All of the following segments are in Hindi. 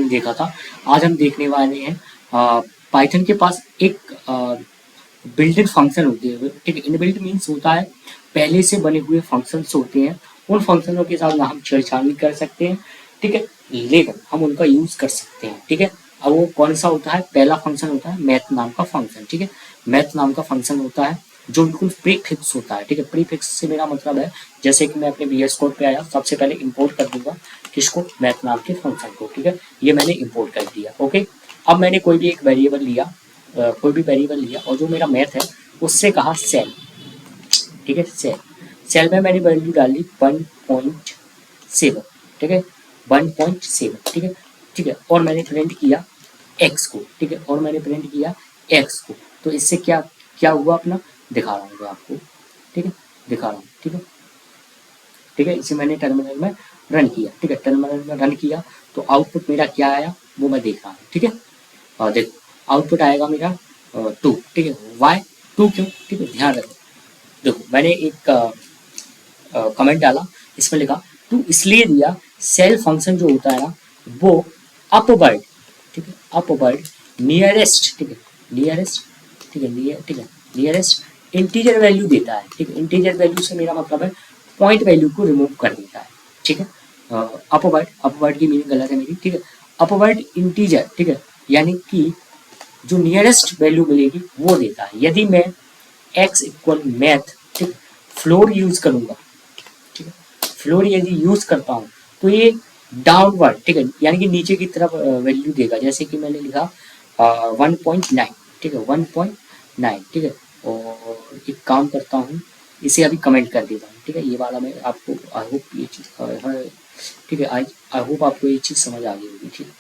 देखा था। आज हम देखने वाले हैं पाइथन के पास एक बिल्ट इन फंक्शन होती है। ठीक है, इनबिल्ट मीन्स होता है पहले से बने हुए फंक्शंस होते हैं, उन फंक्शनों के साथ ना हम छेड़छाड़ नहीं कर सकते हैं। ठीक है, लेकिन हम उनका यूज कर सकते हैं। ठीक है, अब वो कौन सा होता है? पहला फंक्शन होता है मैथ नाम का फंक्शन। ठीक है, मैथ नाम का फंक्शन होता है जो बिल्कुल प्रीफिक्स होता है। ठीक है, प्रीफिक्स से मेरा मतलब है जैसे कि मैं अपने VS कोड पे आया, सबसे पहले इंपोर्ट कर दूंगा किसको? मैथ नाम के फंक्शन को। ठीक है, ये मैंने इंपोर्ट कर दिया। ओके, अब मैंने कोई भी एक वेरिएबल लिया, कोई भी वेरिएबल लिया और जो मेरा मैथ है उससे कहा सेल। ठीक है, सेल सेल में मैंने वैल्यू डाली 1.7। ठीक है, 1.7। ठीक है, ठीक है, और मैंने प्रिंट किया एक्स को। ठीक है, और मैंने प्रिंट किया एक्स को। तो इससे क्या क्या हुआ अपना दिखा रहा हूँ मैं आपको। ठीक है, दिखा रहा हूँ। ठीक है, ठीक है, इसे मैंने टर्मिनल में रन किया। ठीक है, टर्मिनल में रन किया तो आउटपुट मेरा क्या आया वो मैं देख रहा हूँ। ठीक है, देखो आउटपुट आएगा मेरा 2। ठीक है, वाई 2 क्यों? ठीक है, ध्यान रखो। देखो मैंने एक कमेंट डाला, इसमें लिखा 2 इसलिए दिया, सेल फंक्शन जो होता है ना वो अपवर्ड, ठीक है, अपवर्ड नियरेस्ट, ठीक है, नियरेस्ट, ठीक है, ठीक है, नियरेस्ट इंटीजर वैल्यू देता है। ठीक है, इंटीजर वैल्यू से मेरा मतलब है पॉइंट वैल्यू को रिमूव कर देता है। ठीक है, अपवर्ड, अपवर्ड की मीनिंग गलत है मेरी। ठीक है, अपवर्ड इंटीजर, ठीक है, यानी कि जो नियरेस्ट वैल्यू मिलेगी वो देता है। यदि मैं x इक्वल मैथ, ठीक, फ्लोर यूज करूंगा, ठीक है, फ्लोर यदि यूज करता हूं तो ये डाउनवर्ड, ठीक है, यानी कि नीचे की तरफ वैल्यू देगा। जैसे कि मैंने लिखा 1.9। ठीक है, 1.9। ठीक है, और एक काम करता हूँ, इसे अभी कमेंट कर देता हूँ। ठीक है, ये वाला मैं आपको आई होप ये चीज़, ठीक है, आई होप आपको ये चीज़ समझ आ गई होगी। ठीक है,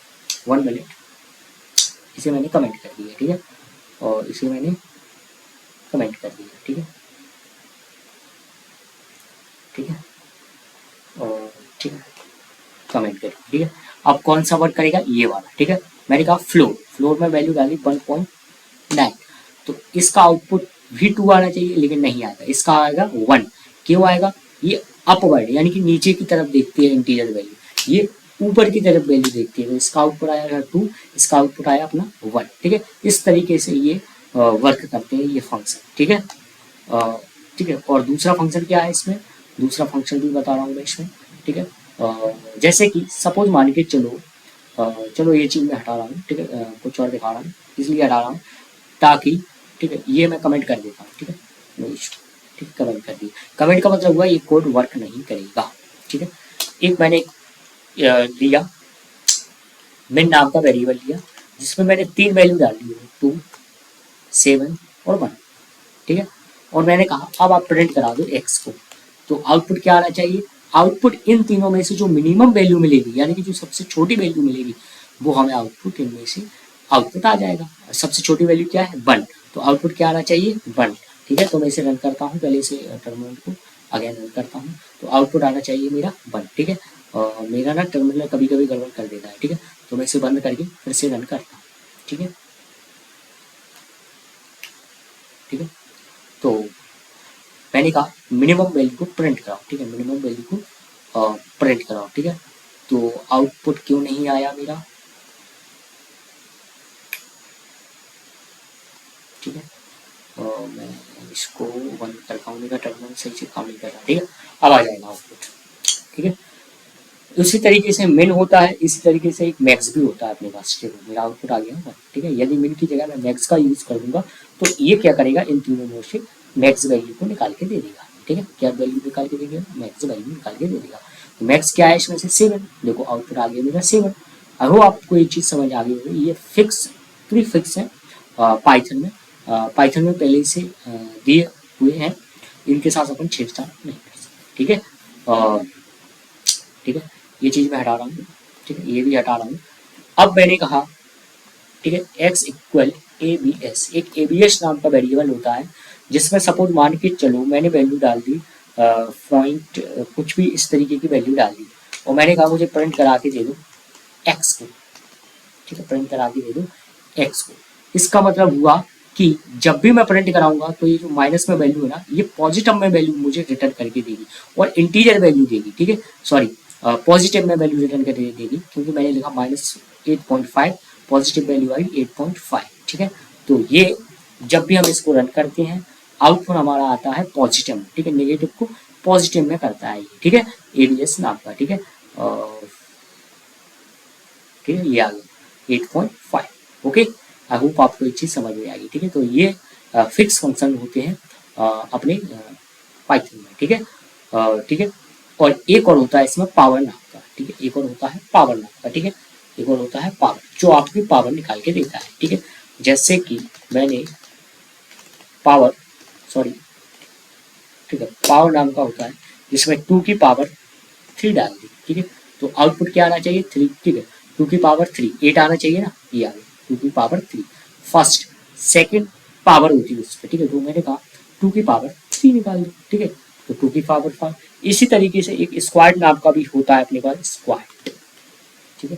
1 मिनट, इसे मैंने कमेंट कर दिया। ठीक है, और इसे मैंने कमेंट कर दिया। ठीक है, ठीक है, और ठीक है, कमेंट करिए। ठीक है, अब कौन सा वर्ड करेगा? ये वाला। ठीक है, मैंने कहा फ्लोर, फ्लोर में वैल्यू डाली 1.9, तो इसका आउटपुट भी 2 आना चाहिए, लेकिन नहीं आएगा, इसका आएगा 1। क्यों आएगा? ये अपवर्ड यानी कि नीचे की तरफ देखती है इंटीजर वैल्यू, ये ऊपर की तरफ वैल्यू देखती है, तो इसका आउटपुट आएगा 2, इसका आउटपुट आया अपना 1। ठीक है, इस तरीके से ये वर्क करते हैं ये फंक्शन। ठीक है, ठीक है, और दूसरा फंक्शन क्या है इसमें? दूसरा फंक्शन भी बता रहा हूँ मैं इसमें। ठीक है, जैसे कि सपोज मान के चलो, चलो ये चीज़ मैं हटा रहा हूँ। ठीक है, कुछ और दिखा रहा हूँ, इसलिए हटा रहा हूँ ताकि, ठीक है, ये मैं कमेंट कर देता हूँ। ठीक है, नो इशू। ठीक, कमेंट कर दिया। कमेंट का मतलब हुआ ये कोड वर्क नहीं करेगा। ठीक है, एक मैंने लिया मिन नाम का वेरिएबल लिया, जिसमें मैंने 3 वैल्यू डाल दी, 2, 7 और 1। ठीक है, और मैंने कहा अब आप प्रिंट करा दो एक्स को, तो आउटपुट क्या आना चाहिए? आउटपुट इन तीनों में से जो मिनिमम वैल्यू मिलेगी, यानी कि जो सबसे छोटी वैल्यू मिलेगी, वो हमें आउटपुट इनमें से आउटपुट आ जाएगा। सबसे छोटी वैल्यू क्या है? 1, तो आउटपुट क्या आना चाहिए? 1। ठीक है, तो मैं इसे रन करता हूँ, पहले इसे टर्मिनल को अगेन रन करता हूँ, तो आउटपुट आना चाहिए मेरा 1। ठीक है, और मेरा ना टर्मिनल कभी कभी गड़बड़ कर देता है। ठीक है, तो मैं इसे बंद करके फिर से रन करता हूँ। ठीक है, ठीक है, तो मैंने कहा मिनिमम वैल्यू को प्रिंट कराओ। ठीक है, मिनिमम वैल्यू को प्रिंट कराओ। ठीक है, तो आउटपुट क्यों नहीं आया मेरा? ठीक है, मैं इसको बंद करता हूँ, मेरा टर्मिनल सही से काम नहीं कर रहा। ठीक है, अब आ जाएगा आउटपुट। ठीक है, उसी तरीके से मिन होता है, इसी तरीके से एक मैक्स भी होता है अपने पास। ठीक है, मेरा आउटपुट आ गया। ठीक है, यदि मिन की जगह मैं मैक्स का यूज कर दूंगा तो ये क्या करेगा? इन तीनों में से मैक्स वैल्यू को निकाल के दे देगा। ठीक है, क्या वैल्यू निकाल के देगा? मैक्स वैल्यू निकाल के दे देगा। तो मैक्स क्या है इसमें से? 7। देखो आउटपुट आ गया मेरा 7। अगर आपको ये चीज़ समझ आ गई होगी, ये फिक्स प्री फिक्स है पाइथन में। पाइथन में पहले से दिए हुए हैं, इनके साथ अपन छेड़छाड़ नहीं कर सकते। ठीक है, ठीक है, ये चीज़ मैं हटा रहा हूँ। ठीक है, ये भी हटा रहा हूँ। अब मैंने कहा, ठीक है, x इक्वल abs, एक abs नाम का वेरिएबल होता है, जिसमें सपोज मान के चलो मैंने वैल्यू डाल दी पॉइंट कुछ भी इस तरीके की वैल्यू डाल दी, और मैंने कहा मुझे प्रिंट करा के दे दो x को। ठीक है, प्रिंट करा के दे दो x को। इसका मतलब हुआ कि जब भी मैं प्रिंट कराऊंगा तो ये जो माइनस में वैल्यू है ना, ये पॉजिटिव में वैल्यू मुझे रिटर्न करके देगी और इंटीजर वैल्यू देगी। ठीक है, सॉरी, पॉजिटिव में वैल्यू रिटर्न कर देगी, क्योंकि मैंने लिखा -8.5, पॉजिटिव वैल्यू आई 8.5, ठीक है। तो ये जब भी हम इसको रन करते हैं आउटपुट हमारा आता है पॉजिटिव में, ठीक है, नेगेटिव को पॉजिटिव में करता है ये, ठीक है, एडीएस नाम का, ठीक है। ठीक है, ये आ गया 8.5। ओके, आई होप आपको ये चीज़ समझ में आएगी, ठीक है। तो ये फिक्स फंक्शन होते हैं अपने पाइथन में, ठीक है। ठीक है, और एक और होता है इसमें पावर नाम का, ठीक है, एक और होता है पावर नाम का, ठीक है, एक और होता है पावर, जो आपकी पावर निकाल के देता है, ठीक है। जैसे कि मैंने पावर, सॉरी, ठीक है, पावर नाम का होता है जिसमें 2 की पावर 3 डाल दी, ठीक है। तो आउटपुट क्या आना चाहिए 3, ठीक है, 2 की पावर 3, 8 आना चाहिए ना, ये आ गया 2 की पावर 3, फर्स्ट सेकंड पावर होती है उस पर, ठीक है। तो मैंने कहा 2 की पावर 3 निकाल दी, ठीक है, तो 2 की पावर 5। इसी तरीके से एक स्क्वाड नाम का भी होता है अपने पास, स्क्वाड, ठीक है।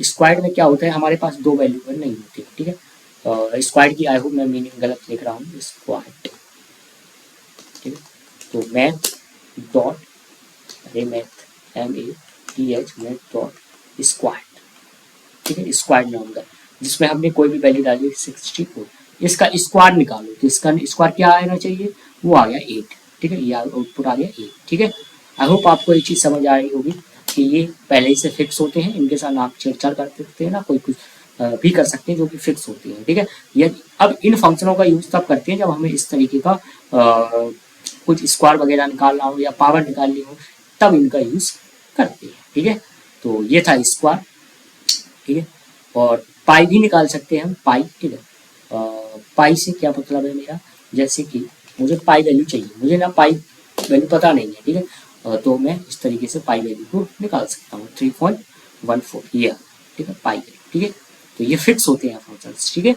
स्क्वाड में क्या होता है, हमारे पास 2 वैल्यू पर नहीं होती, ठीक है। स्क्वाड की आई होप मैं मीनिंग गलत लिख रहा हूँ, स्क्वाड, ठीक है। तो मैथ डॉट, अरे math MATH, math dot squad, ठीक है, स्क्वाड नाम का, जिसमें हमने कोई भी वैल्यू डाली 64, इसका स्क्वाड निकालो, तो इसका स्क्वाड क्या आना चाहिए, वो आ गया 8, ठीक है, ये आउटपुट आ गया 8, ठीक है। आई होप आपको ये चीज़ समझ आ रही होगी कि ये पहले ही से फिक्स होते हैं, इनके साथ आप छेड़छाड़ कर सकते हैं ना, कोई कुछ भी कर सकते हैं जो कि फिक्स होती हैं, ठीक है। ये अब इन फंक्शनों का यूज तब करते हैं जब हमें इस तरीके का कुछ स्क्वायर वगैरह निकालना हो या पावर निकालनी हो, तब इनका यूज करते हैं, ठीक है। तो ये था स्क्वायर, ठीक है, और पाई भी निकाल सकते हैं हम, पाई, ठीक है। पाई से क्या मतलब है मेरा, जैसे कि मुझे पाई वैल्यू चाहिए, मुझे ना पाई वैल्यू पता नहीं है, ठीक है, तो मैं इस तरीके से पाई वैल्यू को निकाल सकता हूँ 3.14, ये, ठीक है, पाई वैल्यू, ठीक है। तो ये फिक्स होते हैं फंक्शंस, ठीक है,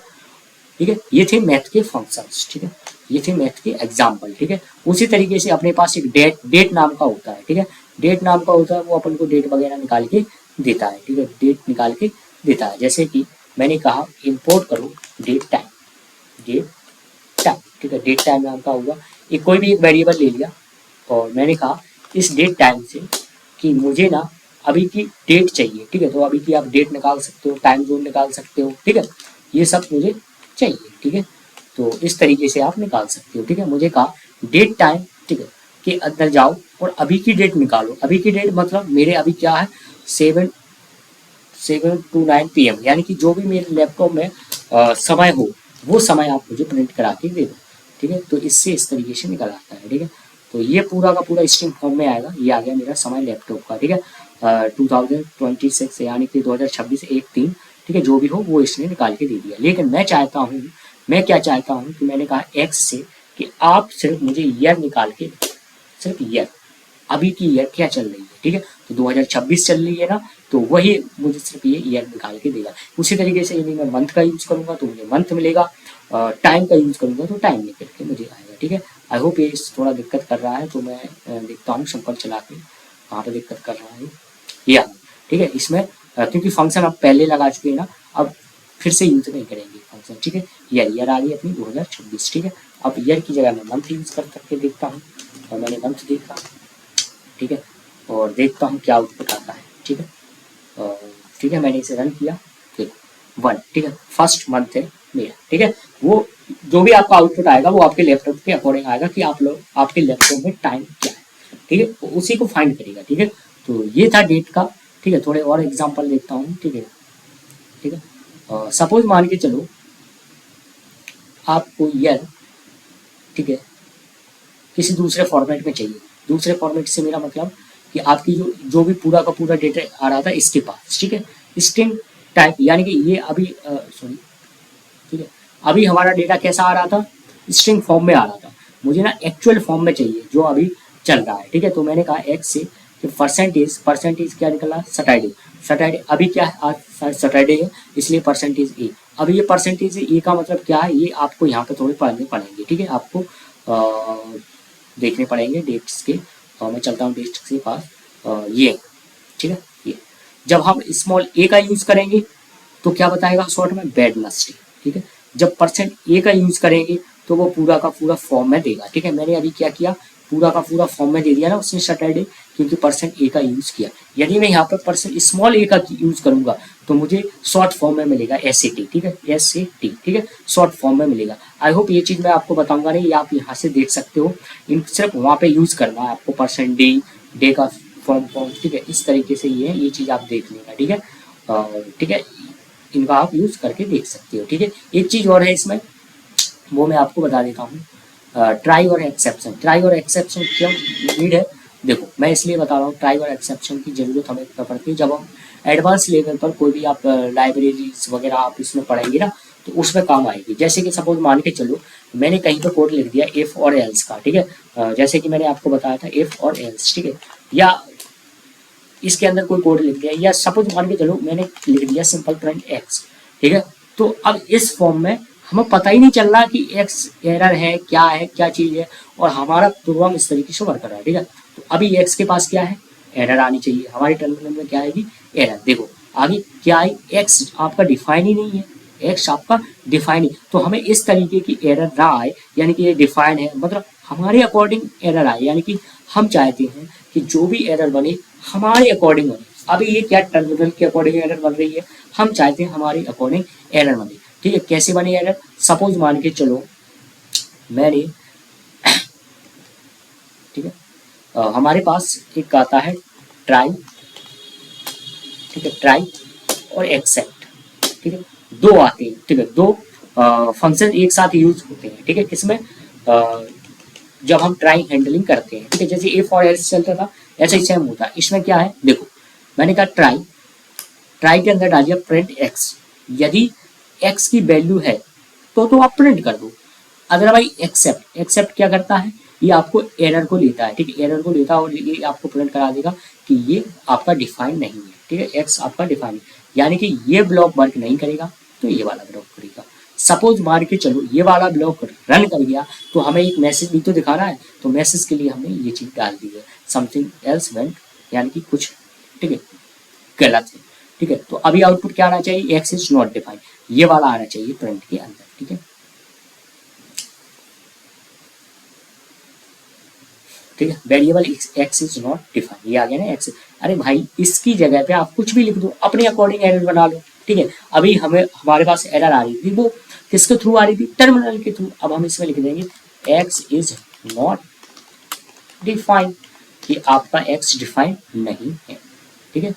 ठीक है। ये थे मैथ के फंक्शंस, ठीक है, ये थे मैथ के एग्जाम्पल, ठीक है। उसी तरीके से अपने पास एक डेट नाम का होता है, ठीक है, डेट नाम का होता है, वो अपन को डेट वगैरह निकाल के देता है, ठीक है, डेट निकाल के देता है। जैसे कि मैंने कहा इंपोर्ट करो डेट टाइम, डेट टाइम, ठीक है, डेट टाइम नाम का होगा, ये कोई भी एक वेरिएबल ले लिया और मैंने कहा इस डेट टाइम से कि मुझे ना अभी की डेट चाहिए, ठीक है, तो अभी की आप डेट निकाल सकते हो, टाइम जोन निकाल सकते हो, ठीक है, ये सब मुझे चाहिए, ठीक है। तो इस तरीके से आप निकाल सकते हो, ठीक है। मुझे कहा डेट टाइम, ठीक है, के अंदर जाओ और अभी की डेट निकालो, अभी की डेट मतलब मेरे अभी क्या है 7 to 9 PM, यानी कि जो भी मेरे लैपटॉप में समय हो वो समय आप मुझे प्रिंट करा के दे दो, ठीक है। तो इससे इस तरीके से निकल आता है, ठीक है। तो ये पूरा का पूरा स्ट्रिंग फॉर्म में आएगा, ये आ गया मेरा समय लैपटॉप का, ठीक है। 2026 यानी कि 2026 1/3, ठीक है, जो भी हो वो इसने निकाल के दे दिया। लेकिन मैं चाहता हूँ, मैं क्या चाहता हूँ कि मैंने कहा एक्स से कि आप सिर्फ मुझे ईयर निकाल के, सिर्फ ईयर, अभी की ईयर क्या चल रही है, ठीक है, तो 2026 चल रही है ना, तो वही मुझे सिर्फ ये ईयर निकाल के देगा। उसी तरीके से यदि मैं मंथ का यूज करूंगा तो मुझे मंथ मिलेगा, टाइम का यूज करूंगा तो टाइम निकल के मुझे आएगा, ठीक है। आई होप ये थोड़ा दिक्कत कर रहा है, तो मैं देखता हूँ संपर्क चला के कहाँ पे दिक्कत कर रहा है, या ठीक है। इसमें क्योंकि फंक्शन अब पहले लगा चुके हैं ना, अब फिर से यूज नहीं करेंगे फंक्शन, ठीक है। ईयर आ गई अपनी 2026, ठीक है। अब ईयर की जगह मैं मंथ यूज कर करके देखता हूँ, और मैंने मंथ देखा, ठीक है, और देखता हूँ क्या आउटपुट आता है, ठीक है। ठीक है, मैंने इसे रन किया, ठीक 1, ठीक है, फर्स्ट मंथ है मेरा, ठीक है। वो जो भी आपका आउटपुट आएगा वो आपके लैपटॉप के अकॉर्डिंग आएगा कि आप लोग आपके लैपटॉप में टाइम क्या है, ठीक है, तो उसी को फाइंड करेगा, ठीक है। तो ये था डेट का, ठीक है। थोड़े और एग्जाम्पल देखता हूँ, ठीक है, ठीक है। सपोज मान के चलो आपको ईयर, ठीक है, किसी दूसरे फॉर्मेट में चाहिए। दूसरे फॉर्मेट से मेरा मतलब कि आपकी जो भी पूरा का पूरा डेटा आ रहा था इसके पास, ठीक है, स्ट्रिंग टाइप, यानी कि ये अभी सॉरी, ठीक है, अभी हमारा डेटा कैसा आ रहा था, स्ट्रिंग फॉर्म में आ रहा था, मुझे ना एक्चुअल फॉर्म में चाहिए जो अभी चल रहा है, ठीक है। तो मैंने कहा एक्स से कि परसेंटेज क्या निकला, सैटरडे अभी क्या है, आज सैटरडे है इसलिए परसेंटेज ए। अब ये परसेंटेज ए का मतलब क्या है, ये आपको यहाँ पे थोड़े पढ़ने पड़ेंगे, ठीक है, आपको देखने पड़ेंगे डेट्स के, और मैं चलता हूँ डेट्स के पास, ये, ठीक है, ये जब हम स्मॉल ए का यूज करेंगे तो क्या बताएगा शॉर्ट में, वेडनेसडे, ठीक है। जब परसेंट ए का यूज करेंगे तो वो पूरा का पूरा फॉर्म में देगा, ठीक है। मैंने अभी क्या किया, पूरा का पूरा फॉर्म में दे दिया ना उसने सैटरडे, क्योंकि परसेंट ए का यूज किया। यदि मैं यहाँ पर परसेंट स्मॉल ए का यूज करूंगा तो मुझे शॉर्ट फॉर्म में मिलेगा SAT, ठीक है, SAT, ठीक है, शॉर्ट फॉर्म में मिलेगा। आई होप ये चीज मैं आपको बताऊंगा नहीं, ये आप यहाँ से देख सकते हो, इन सिर्फ वहाँ पे यूज करना है आपको परसेंट डे का फॉर्म, ठीक है, इस तरीके से ये चीज आप देख लेना, ठीक है, ठीक है, इनका आप यूज करके देख सकते हो, ठीक है। एक चीज और है इसमें, वो मैं आपको बता देता हूँ, ट्राई और एक्सेप्शन। ट्राई और एक्सेप्शन क्यों नीड है, देखो मैं इसलिए बता रहा हूँ, ट्राई और एक्सेप्शन की जरूरत हमें तब पड़ती है जब हम एडवांस लेवल पर कोई भी आप लाइब्रेरीज वगैरह आप इसमें पढ़ेंगे ना, तो उसमें काम आएगी। जैसे कि सपोज मान के चलो मैंने कहीं पर कोड लिख दिया इफ और एल्स का, ठीक है, जैसे कि मैंने आपको बताया था इफ और एल्स, ठीक है, या इसके अंदर कोई कोड लिख दिया, या सपोज मान के चलो मैंने लिख दिया सिंपल प्रिंट एक्स, ठीक है। तो अब इस फॉर्म में हमें पता ही नहीं चल रहा कि एक्स एरर है, क्या चीज है, और हमारा प्रोग्राम इस तरीके से वर्क कर रहा है, ठीक है। तो अभी एक्स के पास क्या है, एरर आनी चाहिए, हमारे टर्मिनल में क्या आएगी, एरर। देखो आगे क्या है, एक्स आपका डिफाइन ही नहीं है, एक्स आपका डिफाइन ही, तो हमें इस तरीके की एरर ना आए, यानी कि ये डिफाइन है, मतलब हमारे अकॉर्डिंग एरर आए, यानी कि हम चाहते हैं कि जो भी एरर बने हमारे अकॉर्डिंग बने। अभी ये क्या टर्मिनल के अकॉर्डिंग एरर बन रही है, हम चाहते हैं हमारे अकॉर्डिंग एरर बने, ठीक है। कैसे बने एरर, सपोज मान के चलो मैंने, ठीक है, हमारे पास एक आता है ट्राई, ठीक है, ट्राई और एक्सेप्ट, ठीक है, दो आते हैं, ठीक है, दो फंक्शन एक साथ यूज होते हैं, ठीक है, किसमें, जब हम ट्राई हैंडलिंग करते हैं, ठीक है, जैसे इफ और एल्स चलता था ऐसा ही सेम होता है। इसमें क्या है, देखो मैंने कहा ट्राई, ट्राई के अंदर डालिए प्रिंट एक्स, यदि एक्स की वैल्यू है तो आप प्रिंट कर दो, अदरवाइज एक्सेप्ट, एक्सेप्ट क्या करता है, ये आपको एरर को लेता है, ठीक है, एरर को लेता है और ये आपको प्रिंट करा देगा कि ये आपका डिफाइन नहीं है, ठीक है, एक्स आपका डिफाइन, यानी कि ये ब्लॉक वर्क नहीं करेगा तो ये वाला ब्लॉक करेगा। सपोज मान के चलो ये वाला ब्लॉक रन कर गया तो हमें एक मैसेज भी तो दिखा रहा है, तो मैसेज के लिए हमने ये चीज डाल दी है, समथिंग एल्स वेंट, यानी कि कुछ, ठीक है, गलत है, ठीक है। तो अभी आउटपुट क्या आना चाहिए, एक्स इज नॉट डिफाइंड, ये वाला आना चाहिए प्रिंट के अंदर, ठीक है, ठीक है, variable x is not defined, ये आ गया ना एक्स। अरे भाई इसकी जगह पे आप कुछ भी लिख दो, अपने अकॉर्डिंग एरर बना लो, ठीक है। अभी हमें हमारे पास एरर आ रही थी, वो किसके थ्रू आ रही थी, टर्मिनल के थ्रू। अब हम इसमें लिख देंगे एक्स इज नॉट डिफाइंड, कि आपका एक्स डिफाइंड नहीं है, ठीक है।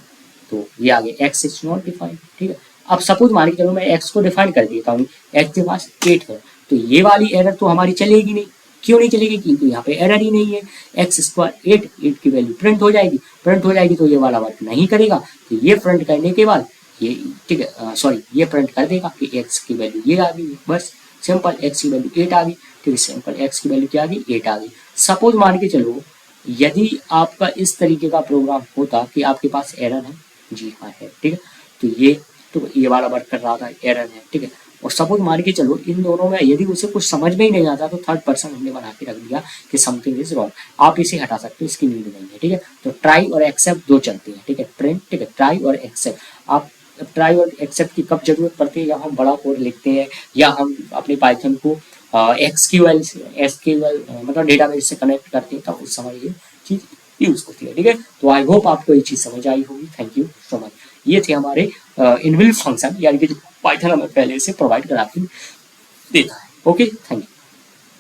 तो ये आ गया एक्स इज नॉट डिफाइंड, ठीक है। अब सपोज मान के चलो मैं एक्स को डिफाइन कर देता हूँ, एक्स के पास 8 है, तो ये वाली एरर तो हमारी चलेगी नहीं, क्यों नहीं चलेगी, क्योंकि यहाँ पे एरर ही नहीं है, एक्स स्क्वायर 8 की वैल्यू प्रिंट हो जाएगी, प्रिंट हो जाएगी तो ये वाला वर्क नहीं करेगा, तो ये प्रिंट करने के बाद ये, ठीक है, सॉरी ये प्रिंट कर देगा कि एक्स की वैल्यू ये आ गई, बस सिंपल, एक्स की वैल्यू 8 आ गई, ठीक है, सिंपल एक्स की वैल्यू क्या आ गई, 8 आ गई। सपोज मान के चलो यदि आपका इस तरीके का प्रोग्राम होता कि आपके पास एरर है, जी हाँ है, ठीक है, तो ये वाला वर्क कर रहा था, एरर है, ठीक है, और सपोज मान के चलो इन दोनों में यदि उसे कुछ समझ में ही नहीं आता तो थर्ड पर्सन हमने बना के रख दिया कि समथिंग इज रॉन्ग, आप इसे हटा सकते हो, इसकी नीड नहीं है, ठीक है। तो ट्राई और एक्सेप्ट दो चलते हैं, ठीक है, प्रिंट, ठीक है, ट्राई और एक्सेप्ट। आप ट्राई और एक्सेप्ट की कब जरूरत पड़ती है, या हम बड़ा कोड लिखते हैं, या हम अपने पाइथन को एसक्यूएल मतलब डेटाबेस से कनेक्ट करते हैं, तब उस समय ये चीज यूज होती है, ठीक है। तो आई होप आपको ये चीज समझ आई होगी, थैंक यू सो मच। ये थे हमारे इनबिल्ट फंक्शन, यानी कि जो पाइथन हमें पहले से प्रोवाइड करा के देता है। Okay, thank you.